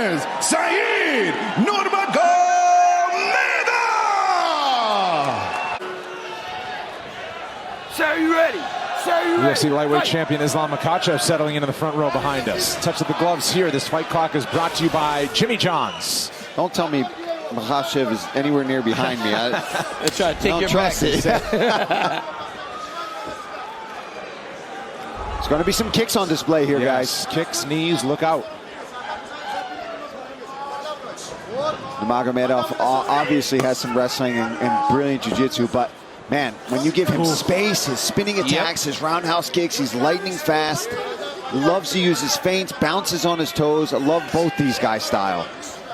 is Saeed Nurmagomedov! Sir, are you ready? Sir, are you ready? UFC lightweight champion Islam Makhachev settling into the front row behind us. Touch of the gloves here. This fight clock is brought to you by Jimmy John's. Don't tell me Makhachev is anywhere near behind me. I try to take your trust it. There's going to be some kicks on display here, guys. Kicks, knees, look out. Nurmagomedov obviously has some wrestling and brilliant jiu-jitsu, but man, when you give him space, his spinning attacks, his roundhouse kicks, he's lightning fast, loves to use his feints, bounces on his toes. I love both these guys' style.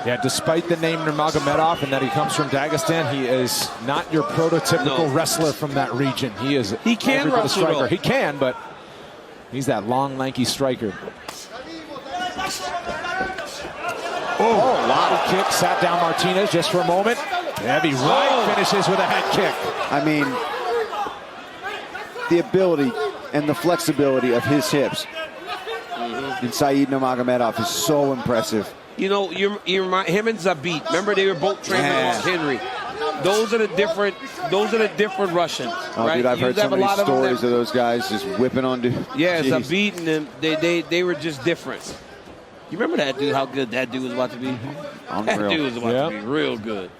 Yeah, despite the name Nurmagomedov and that he comes from Dagestan, he is not your prototypical wrestler from that region. He can wrestle, striker. He can, but he's that long, lanky striker. Oh, a lot of kicks. Sat down Martinez just for a moment. Heavy right finishes with a head kick. I mean, the ability and the flexibility of his hips in Saeed Nurmagomedov is so impressive. You know, you remind him and Zabit. Remember, they were both trained with Mark Henry. Those are the different Russians. Oh, right? Dude, I've heard so many stories of those guys just whipping on dude. Yeah, Zabit and them, they were just different. You remember that dude? How good that dude was about to be? Unreal. That dude was about to be real good.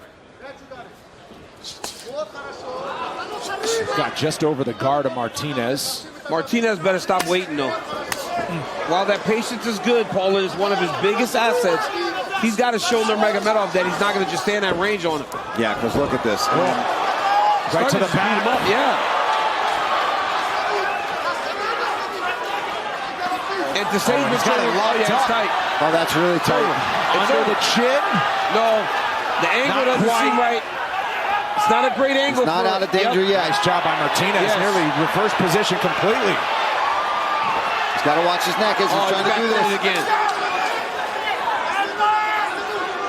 Got just over the guard of Martinez. Martinez better stop waiting, though. While that patience is good, Paula, is one of his biggest assets. He's got to show Nurmagomedov that he's not going to just stand at range on him. Yeah, because look at this. Right to the back. And to save his tight. Oh, that's really tight. Under the chin. No, the angle doesn't seem right. It's not a great angle. It's not out of danger yet. Nice job by Martinez. Nearly reversed position completely. He's got to watch his neck as he's trying to do this. Again.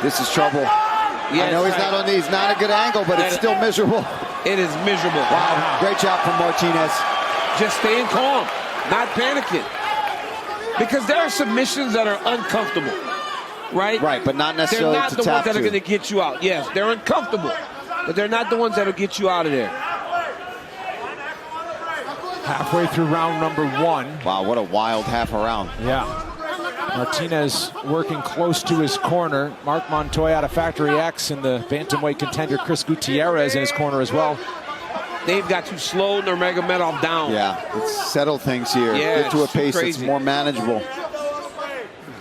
This is trouble. I know he's not a good angle, but it's still miserable. It is miserable. Wow, great job from Martinez. Just staying calm, not panicking. Because there are submissions that are uncomfortable, right? Right, but not necessarily They're not the ones that are going to get you out. Yes, they're uncomfortable, but they're not the ones that will get you out of there. Halfway through round number 1. Wow, what a wild half a round. Yeah. Martinez working close to his corner. Mark Montoya out of Factory X and the bantamweight contender Chris Gutierrez in his corner as well. They've got to slow Nurmagomedov down. Yeah, let's settle things here. Get to a pace that's more manageable.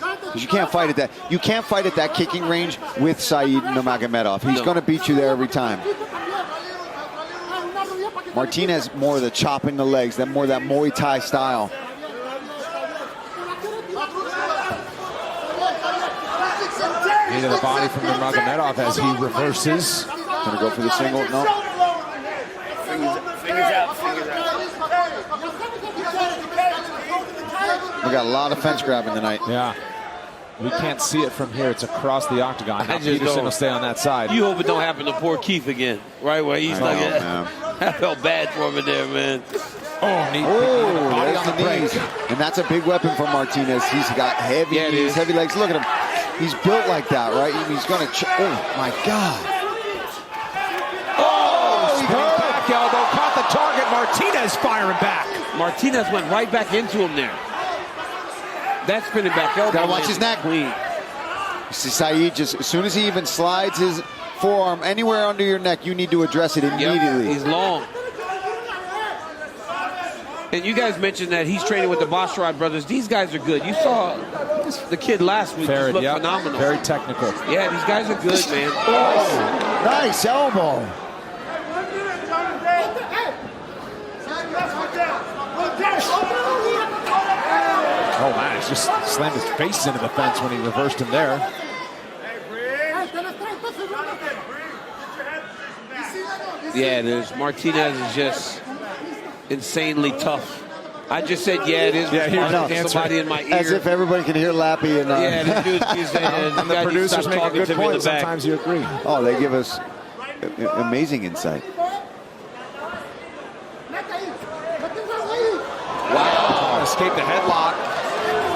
Because you can't fight at that. You can't fight at that kicking range with Saeed Nurmagomedov. He's going to beat you there every time. Martinez more of the chopping the legs, that more that Muay Thai style. Knee to the body from Nurmagomedov as he reverses. Gonna go for the single. No. Fingers out. We got a lot of fence grabbing tonight. Yeah. We can't see it from here. It's across the octagon. Peterson will stay on that side. You hope it don't happen to poor Keith again, right? Where he's like, I felt bad for him in there, man. There's the knees. And that's a big weapon for Martinez. He's got heavy knees, heavy legs. Look at him. He's built like that, right? He's going to... Oh, my God. Back elbow, caught the target. Martinez firing back. Martinez went right back into him there. That spinning back elbow. Got to watch his neck. Clean. You see Saeed, just as soon as he even slides his forearm anywhere under your neck, you need to address it immediately. He's long. And you guys mentioned that he's training with the Basharad brothers. These guys are good. You saw the kid last week just look phenomenal. Very technical. Yeah, these guys are good, man. Oh, nice elbow. Oh, man, he just slammed his face into the fence when he reversed him there. Yeah, Martinez is just insanely tough. I just said, it is. Somebody in my ear. As if everybody can hear Lappy. And, this dude, and the producers make a good point. Sometimes you agree. Oh, they give us amazing insight. Wow. Escaped the headlock.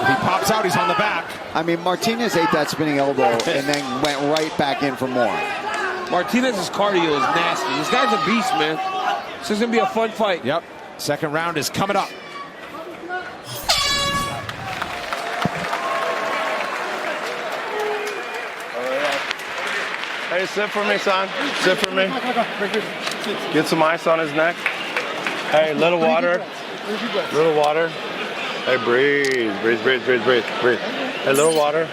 He pops out, he's on the back. I mean, Martinez ate that spinning elbow and then went right back in for more. Martinez's cardio is nasty. This guy's a beast, man. This is going to be a fun fight. Yep. Second round is coming up. Hey, sit for me, son. Sit for me. Get some ice on his neck. Hey, little water. Little water. Hey, breathe. Breathe, breathe, breathe, breathe, breathe. Hey, little water.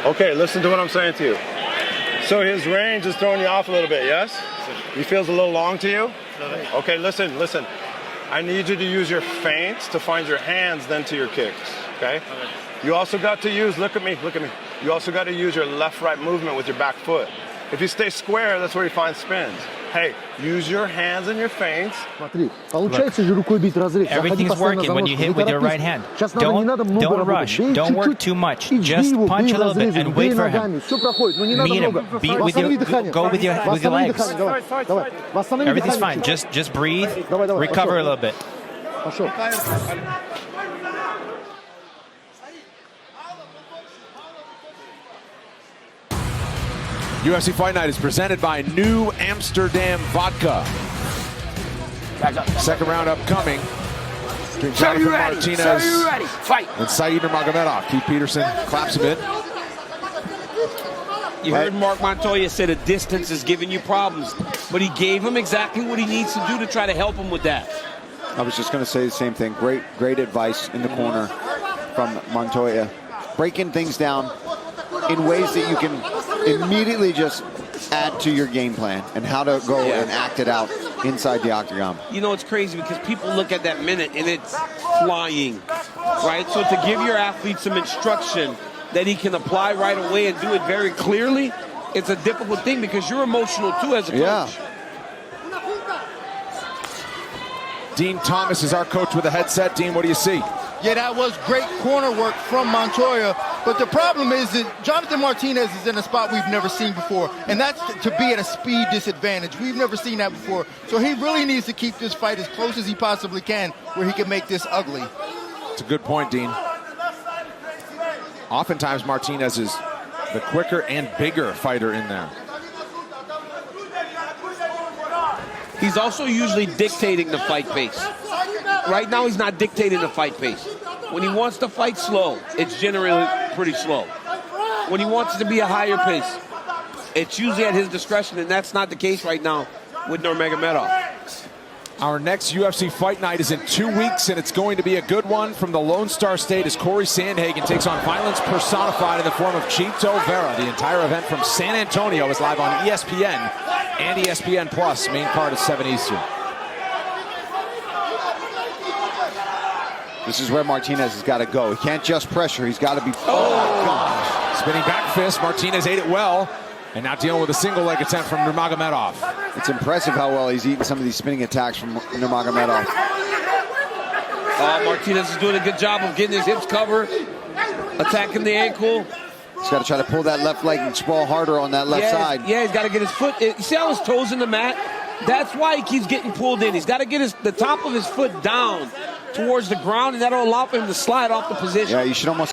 Okay, listen to what I'm saying to you. So his range is throwing you off a little bit, yes? He feels a little long to you? Okay, listen, listen. I need you to use your feints to find your hands, then to your kicks, okay? You also got to use, look at me, look at me. You also got to use your left-right movement with your back foot. If you stay square, that's where you find spins. Hey, use your hands and your feints. Everything's working when you hit with your right hand. Don't rush. Don't work too much. Just punch a little bit and wait for him. Meet him. Go with your legs. Everything's fine. Just breathe. Recover a little bit. UFC Fight Night is presented by New Amsterdam Vodka. Second round upcoming between Jonathan Martinez and Said Nurmagomedov. Keith Peterson claps a bit. You heard Mark Montoya said a distance is giving you problems, but he gave him exactly what he needs to do to try to help him with that. I was just going to say the same thing. Great advice in the corner from Montoya. Breaking things down in ways that you can immediately just add to your game plan and how to go and act it out inside the octagon. You know, it's crazy because people look at that minute and it's flying, right? So to give your athlete some instruction that he can apply right away and do it very clearly, it's a difficult thing because you're emotional too as a coach. Yeah. Dean Thomas is our coach with a headset. Dean, what do you see? Yeah, that was great corner work from Montoya. But the problem is that Jonathan Martinez is in a spot we've never seen before, and that's to be at a speed disadvantage. We've never seen that before. So he really needs to keep this fight as close as he possibly can where he can make this ugly. It's a good point, Dean. Oftentimes, Martinez is the quicker and bigger fighter in there. He's also usually dictating the fight pace. Right now, he's not dictating the fight pace. When he wants to fight slow, it's generally pretty slow. When he wants it to be a higher pace, it's usually at his discretion, and that's not the case right now with Nurmagomedov. Our next UFC Fight Night is in 2 weeks, and it's going to be a good one from the Lone Star State as Corey Sandhagen takes on violence personified in the form of Chito Vera. The entire event from San Antonio is live on ESPN and ESPN Plus. Main card is 7 Eastern. This is where Martinez has got to go. He can't just pressure. He's got to be... Oh, my gosh. Spinning back fist. Martinez ate it well. And now dealing with a single leg attempt from Nurmagomedov. It's impressive how well he's eaten some of these spinning attacks from Nurmagomedov. Martinez is doing a good job of getting his hips covered, attacking the ankle. He's got to try to pull that left leg and sprawl harder on that left side. Yeah, he's got to get his foot. You see how his toes in the mat? That's why he keeps getting pulled in. He's got to get the top of his foot down towards the ground, and that'll allow him to slide off the position. Yeah, you should almost...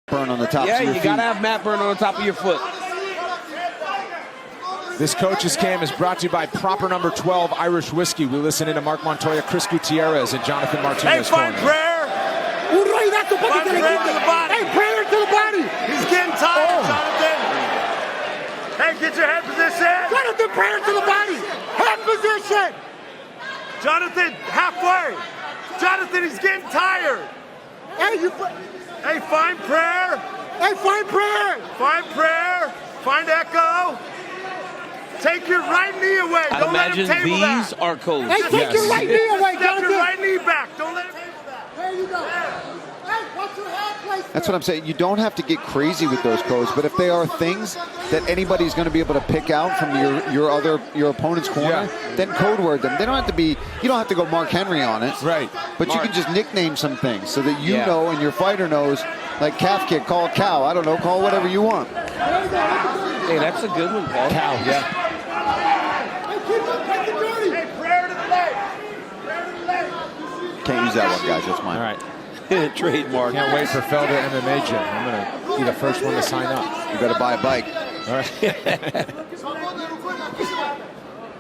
burn on the top of your feet. Yeah, you got to have mat burn on the top of your foot. This Coach's Cam is brought to you by Proper Number 12 Irish Whiskey. We listen into Mark Montoya, Chris Gutierrez, and Jonathan Martinez. Hey, find prayer! Find prayer to the body! Hey, prayer to the body! He's getting tired, Jonathan! Hey, get your head position! Jonathan, prayer to the body! Head position! Jonathan, halfway! Jonathan, he's getting tired! Hey, find prayer! Hey, find prayer! Find prayer! Find echo! Take your right knee away! Don't let him Imagine table these that! are codes. Hey, take your right knee away, Step Jonathan! your right knee back! Don't let him table that! There you go. Hey, watch your hand place. That's what I'm saying. You don't have to get crazy with those codes, but if they are things that anybody's going to be able to pick out from your opponent's corner, then code word them. They don't have to be. You don't have to go Mark Henry on it, right? But you can just nickname some things so that you know and your fighter knows. Like calf kick, call cow. I don't know, call whatever you want. Hey, that's a good one, Paul. Cow, yeah. that one, guys. That's mine. All right. Trademark. Can't wait for Felder MMA Gym. I'm going to be the first one to sign up. You better buy a bike. All right.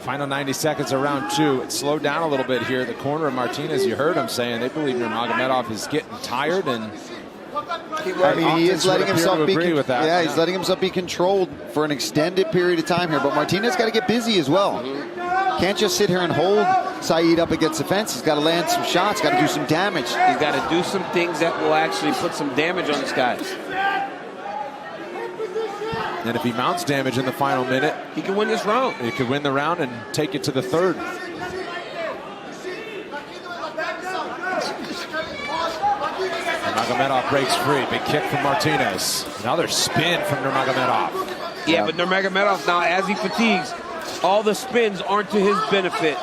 Final 90 seconds of round 2. It slowed down a little bit here. The corner of Martinez, you heard him saying they believe Nurmagomedov is getting tired, and I mean, he is letting himself be. With that. Yeah, he's letting himself be controlled for an extended period of time here. But Martinez got to get busy as well. Can't just sit here and hold Saeed up against the fence. He's got to land some shots. Got to do some damage. He's got to do some things that will actually put some damage on this guy. And if he mounts damage in the final minute, he can win this round. He could win the round and take it to the third. Nurmagomedov breaks free. Big kick from Martinez. Another spin from Nurmagomedov. Yeah, but Nurmagomedov now, as he fatigues, all the spins aren't to his benefit.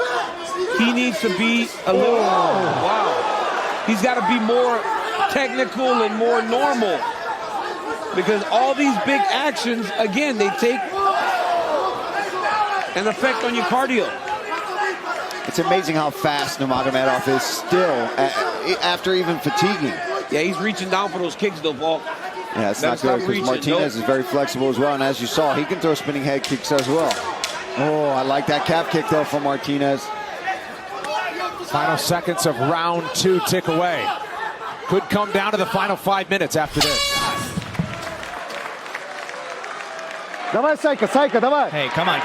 He needs to be a little, wow. He's got to be more technical and more normal. Because all these big actions, again, they take an effect on your cardio. It's amazing how fast Nurmagomedov is still after even fatiguing. Yeah, he's reaching down for those kicks, though, Paul. Yeah, it's not good because Martinez is very flexible as well. And as you saw, he can throw spinning head kicks as well. Oh, I like that calf kick, though, from Martinez. Final seconds of round 2 tick away. Could come down to the final 5 minutes after this. Давай, Сайка, давай. Hey, come on.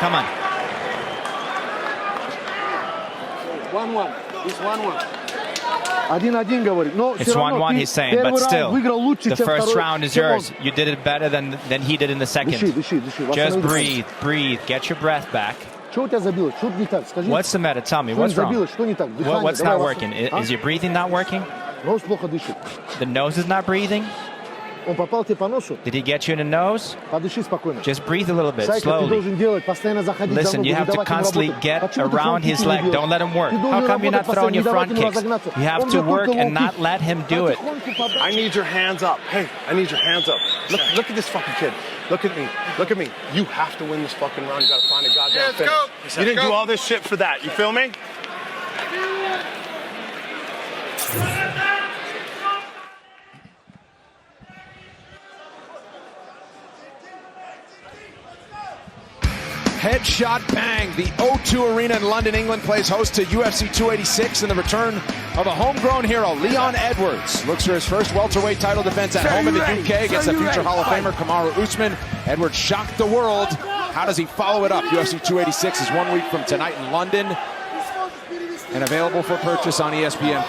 1-1. It's 1-1. It's 1-1, he's saying, but still, the first round is yours. You did it better than he did in the second. Just breathe, get your breath back. What's the matter? Tell me, what's wrong? What's not working? Is your breathing not working? The nose is not breathing? Did he get you in the nose? Just breathe a little bit, slowly. Listen, you have to constantly get around his leg. Don't let him work. How come you're not throwing your front kicks? You have to work and not let him do it. I need your hands up. Hey, I need your hands up. Look at this fucking kid. Look at me. You have to win this fucking round. You got to find a goddamn finish. You didn't do all this shit for that. You feel me? Headshot bang. The O2 Arena in London, England plays host to UFC 286 and the return of a homegrown hero, Leon Edwards. Looks for his first welterweight title defense at home in the UK against the future Hall of Famer Kamaru Usman. Edwards shocked the world. How does he follow it up? UFC 286 is 1 week from tonight in London and available for purchase on ESPN+.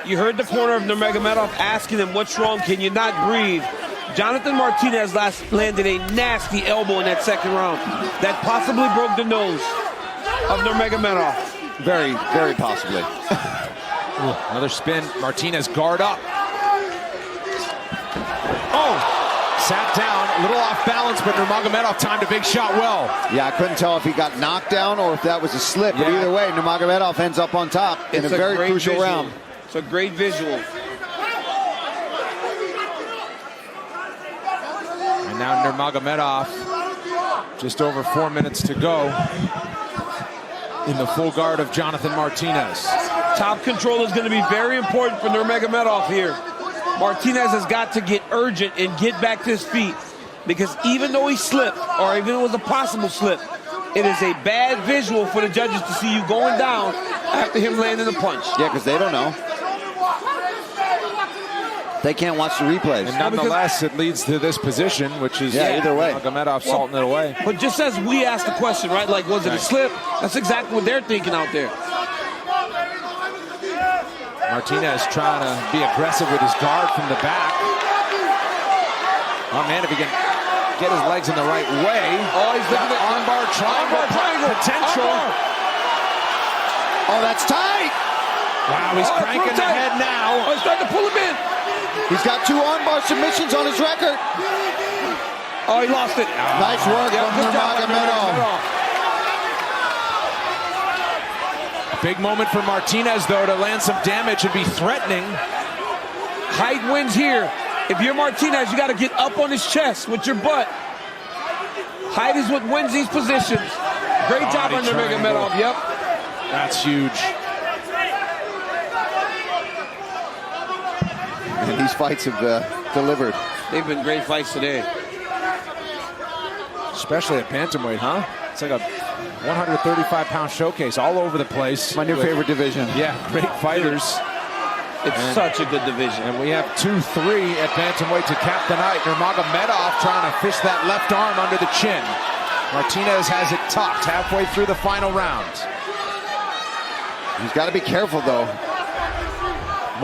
You heard the corner of Nurmagomedov asking him, what's wrong? Can you not breathe? Jonathan Martinez landed a nasty elbow in that second round that possibly broke the nose of Nurmagomedov. Very, very possibly. Another spin. Martinez guard up. Oh! Sat down, a little off balance, but Nurmagomedov timed a big shot well. Yeah, I couldn't tell if he got knocked down or if that was a slip. But either way, Nurmagomedov ends up on top in a very crucial round. It's a great visual. And now Nurmagomedov, just over 4 minutes to go, in the full guard of Jonathan Martinez. Top control is going to be very important for Nurmagomedov here. Martinez has got to get urgent and get back to his feet, because even though he slipped, or even it was a possible slip, it is a bad visual for the judges to see you going down after him landing a punch. Yeah, because they don't know. They can't watch the replays. And nonetheless, it leads to this position, which is either way. Nurmagomedov salting it away. But just as we asked the question, right? Like, was it a slip? That's exactly what they're thinking out there. Martinez trying to be aggressive with his guard from the back. Oh, man, if he can get his legs in the right way. Oh, he's looking at armbar triangle. Potential. Oh, that's tight. Wow, he's cranking the head now. Oh, he's starting to pull him in. He's got 2 armbar submissions on his record. Oh, he lost it. Nice work from Nurmagomedov. Big moment for Martinez, though, to land some damage and be threatening. Height wins here. If you're Martinez, you got to get up on his chest with your butt. Height is what wins these positions. Great job on Nurmagomedov. Yep. That's huge. and these fights have delivered. They've been great fights today. Especially at bantamweight, huh? It's like a 135-pound showcase all over the place. My new favorite division. Yeah, great fighters. It's such a good division. And we have 2-3 at bantamweight to cap the night. Nurmagomedov trying to fish that left arm under the chin. Martinez has it tucked halfway through the final round. He's got to be careful, though.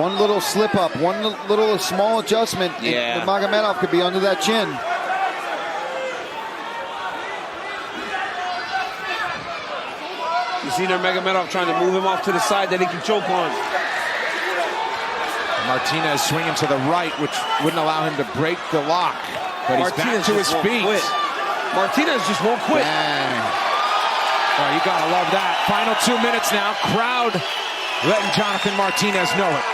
One little slip up, one little small adjustment, and Nurmagomedov could be under that chin. You see Nurmagomedov trying to move him off to the side that he can choke on. Martinez swinging to the right, which wouldn't allow him to break the lock. But he's back to his feet. Martinez just won't quit. Oh, you gotta love that. Final 2 minutes now. Crowd letting Jonathan Martinez know it.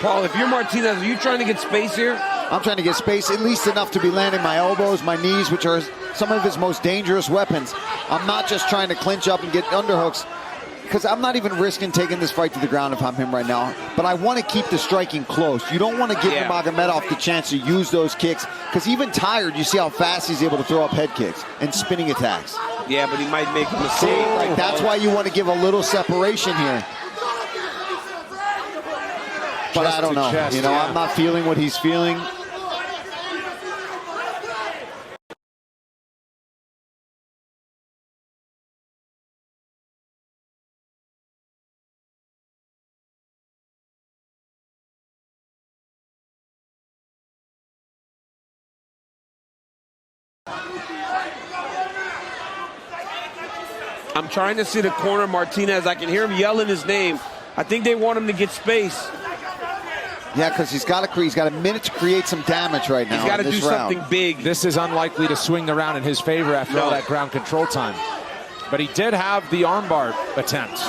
Paul, if you're Martinez, are you trying to get space here? I'm trying to get space, at least enough to be landing my elbows, my knees, which are some of his most dangerous weapons. I'm not just trying to clinch up and get underhooks, because I'm not even risking taking this fight to the ground if I'm him right now. But I want to keep the striking close. You don't want to give Nurmagomedov the chance to use those kicks, because even tired, you see how fast he's able to throw up head kicks and spinning attacks. Yeah, but he might make a mistake. Like, that's why you want to give a little separation here. But I don't know. Chest, I'm not feeling what he's feeling. I'm trying to see the corner Martinez. I can hear him yelling his name. I think they want him to get space. Yeah, because he's got a minute to create some damage right now. He's got to do something big. This is unlikely to swing the round in his favor after all that ground control time. But he did have the armbar attempt.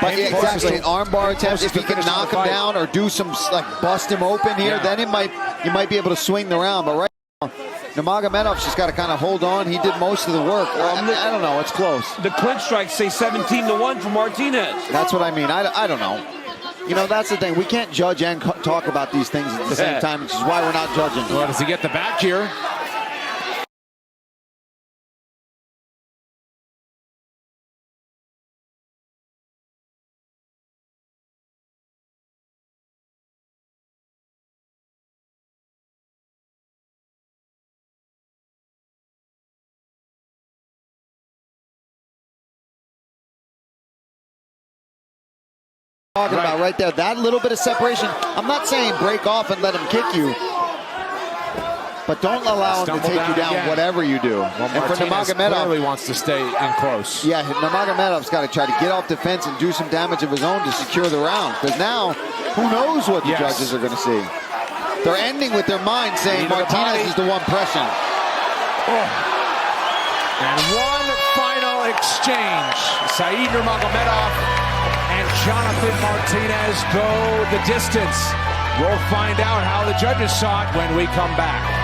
But yeah, exactly, an armbar attempt. If he can knock him down or do some, like, bust him open here, then you might be able to swing the round. But right now, Nurmagomedov's just got to kind of hold on. He did most of the work. I don't know. It's close. The clinch strikes say 17-1 for Martinez. That's what I mean. I don't know. That's the thing. We can't judge and talk about these things at the same time, which is why we're not judging. Well, does he get the back here? Talking about right there, that little bit of separation. I'm not saying break off and let him kick you, but don't allow him to take you down, whatever you do. Well, and for Nurmagomedov, clearly wants to stay in close. Yeah, Nurmagomedov's got to try to get off the fence and do some damage of his own to secure the round. Because now, who knows what the judges are going to see? They're ending with their mind saying Martinez is the one pressing. And one final exchange. Said Nurmagomedov and Jonathan Martinez go the distance. We'll find out how the judges saw it when we come back.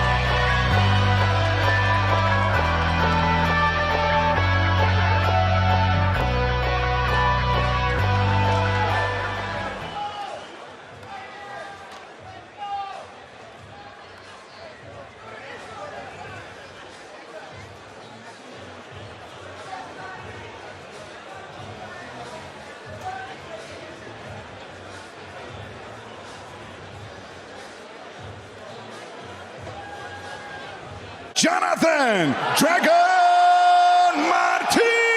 Jonathan Dragon Martinez.